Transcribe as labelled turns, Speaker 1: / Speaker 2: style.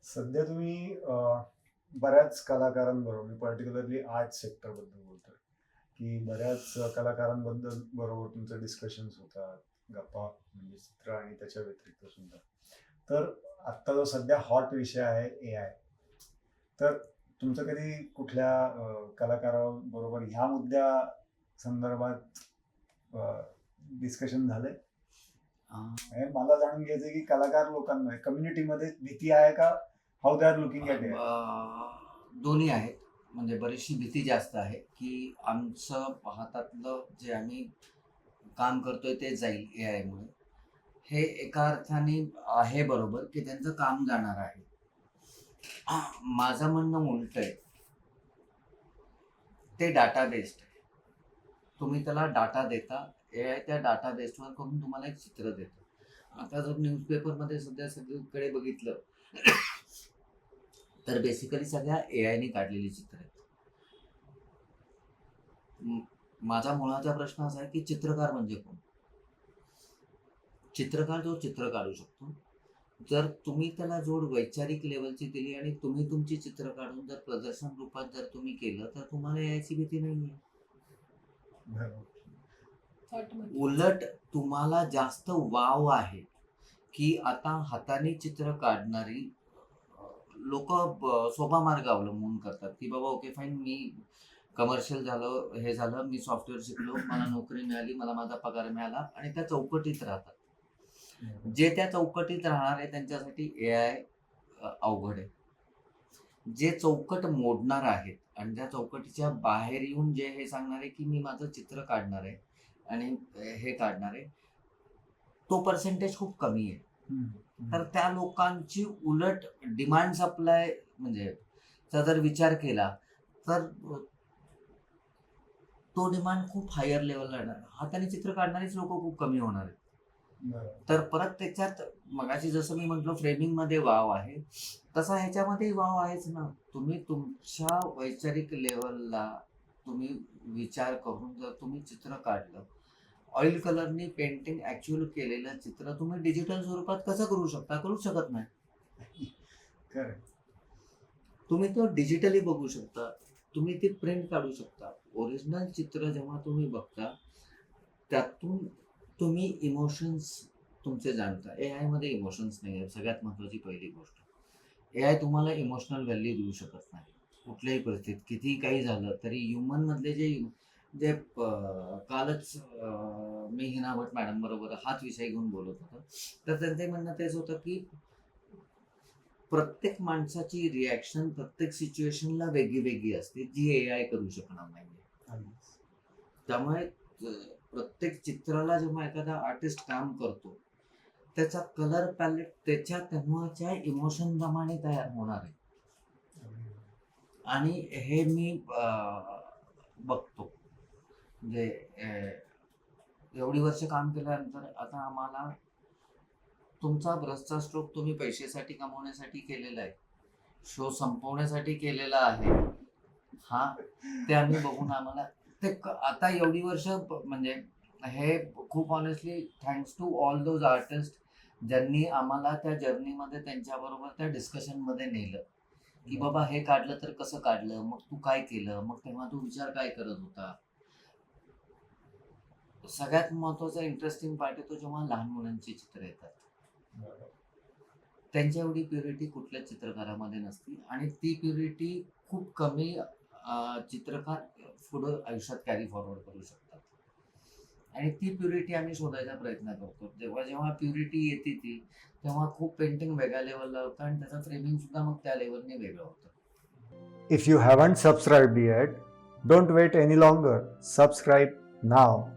Speaker 1: सध्या तुम्ही बऱ्याच कलाकारांबरोबर, मी पर्टिक्युलरली आर्ट सेक्टरबद्दल बोलतोय, की बऱ्याच कलाकारांबद्दल बरोबर तुमचे डिस्कशन्स होतात, गप्पा म्हणजे चित्र आणि त्याच्या व्यतिरिक्त सुद्धा. तर आत्ता जो सध्या हॉट विषय आहे एआय. तर तुमचं कधी कुठल्या कलाकाराबरोबर ह्या मुद्द्या संदर्भात डिस्कशन झालंय? म्हणजे मला जाणून घ्यायचंय की कलाकार लोकांना कम्युनिटीमध्ये भीती आहे का? How they are looking at AI?
Speaker 2: दोन्ही आहेत. म्हणजे बरीचशी भीती जास्त आहे, की आमचं हातातलं जे आम्ही काम करतोय ते जाईल एआयमुळे. हे एका अर्थाने आहे बरोबर, की त्यांचं काम जाणार आहे. माझं म्हणणं उलटं आहे. ते डाटा बेस्ड आहे. तुम्ही त्याला डाटा देता, एआय त्या डाटा बेस्डवर करून तुम्हाला एक चित्र देतं. आता जर न्यूजपेपरमध्ये सध्या सगळीकडे बघितलं तर बेसिकली सगळ्या एआयने काढलेली चित्र आहेत. माझा मुळाचा प्रश्न असा आहे की चित्रकार म्हणजे कोण? चित्रकार जो चित्र काढू शकतो. जर तुम्ही त्याला जोड वैचारिक लेवलची दिली आणि तुम्ही तुमची चित्र काढून जर प्रदर्शन रूपात जर तुम्ही केलं तर तुम्हाला यायची भीती नाहीये. उलट तुम्हाला जास्त वाव आहे की आता हाताने चित्र काढणारी लोक सोपा मार्ग अवलंबून करतात की बाबा ओके फाईन, मी कमर्शियल झालं, हे झालं, मी सॉफ्टवेअर शिकलो, मला नोकरी मिळाली, मला माझा पगार मिळाला आणि त्या चौकटीत राहतात. जे त्या चौकटीत राहणार आहे त्यांच्यासाठी एआय अवघड आहे. जे चौकट मोडणार आहेत आणि त्या चौकटीच्या बाहेर येऊन जे हे सांगणार आहे की मी माझं चित्र काढणार आहे आणि हे काढणार आहे, तो पर्सेंटेज खूप कमी आहे. तर त्या लोकांची उलट डिमांड सप्लाय म्हणजे जर विचार केला तर तो डिमांड खूप हायर लेवलला येणार. हाताने चित्र काढणारीच लोक खूप कमी होणार आहेत. तर परत त्याच्यात मगाशी जसं मी म्हटलं फ्रेमिंगमध्ये वाव आहे, तसा ह्याच्यामध्ये वाव आहेच ना. तुम्ही तुमच्या वैचारिक लेवलला तुम्ही विचार करून जर तुम्ही चित्र काढलं, ऑइल कलरनी पेंटिंग ऍक्च्युअल केलेलं चित्र तुम्ही डिजिटल स्वरूपात कसं करू शकता? करू शकत नाही. तुम्ही तो डिजिटली बघू शकता, तुम्ही ती प्रिंट काढू शकता. ओरिजिनल चित्र जेव्हा तुम्ही बघता त्यातून तुम्ही इमोशन्स तुमचे जाणता. एआय मध्ये इमोशन्स नाही आहे, सगळ्यात महत्वाची पहिली गोष्ट. एआय तुम्हाला इमोशनल व्हॅल्यू देऊ शकत नाही कुठल्याही परिस्थितीत. कितीही काही झालं तरी ह्युमन मधले जे जे कालच मी हिना भट मॅडम बरोबर हाच विषय घेऊन बोलत होतो, तर त्यांचं म्हणणं तेच होतं की प्रत्येक माणसाची रिॲक्शन प्रत्येक सिच्युएशनला वेगळी वेगळी असते, जी एआय करू शकणार नाही. त्यामुळे प्रत्येक चित्राला जेव्हा एखादा आर्टिस्ट काम करतो त्याचा कलर पॅलेट त्याच्या तेव्हाच्या इमोशन प्रमाणे तयार होणार आहे. आणि हे मी बघतो. म्हणजे एवढी वर्ष काम केल्यानंतर आता आम्हाला तुमचा ब्रशचा स्ट्रोक तुम्ही पैशासाठी कमवण्यासाठी केलेला आहे, शो संपवण्यासाठी केलेला आहे, हा ते आम्ही बघून आम्हाला ते आता एवढी वर्ष म्हणजे हे खूप honestly thanks to all those artist ज्यांनी आम्हाला त्या जर्नीमध्ये त्यांच्याबरोबर त्या डिस्कशनमध्ये नेलं की बाबा हे काढलं तर कसं काढलं, मग तू काय केलं, मग तेव्हा तू विचार काय करत होता. सगळ्यात महत्वाचा इंटरेस्टिंग पार्ट येतो जेव्हा लहान मुलांची चित्र येतात. त्यांच्या एवढी प्युरिटी कुठल्याच चित्रकारामध्ये नसती आणि ती प्युरिटी खूप कमी चित्रकार पुढं आयुष्यात कॅरी फॉरवर्ड करू शकतात. आणि ती प्युरिटी आम्ही शोधायचा प्रयत्न करतो. जेव्हा जेव्हा प्युरिटी येते ती तेव्हा खूप पेंटिंग वेगळ्या लेवलला होतं आणि त्याचं फ्रेमिंग सुद्धा मग त्या लेवलने वेगळं होतं.
Speaker 1: If you haven't subscribed yet, don't wait any longer. Subscribe now.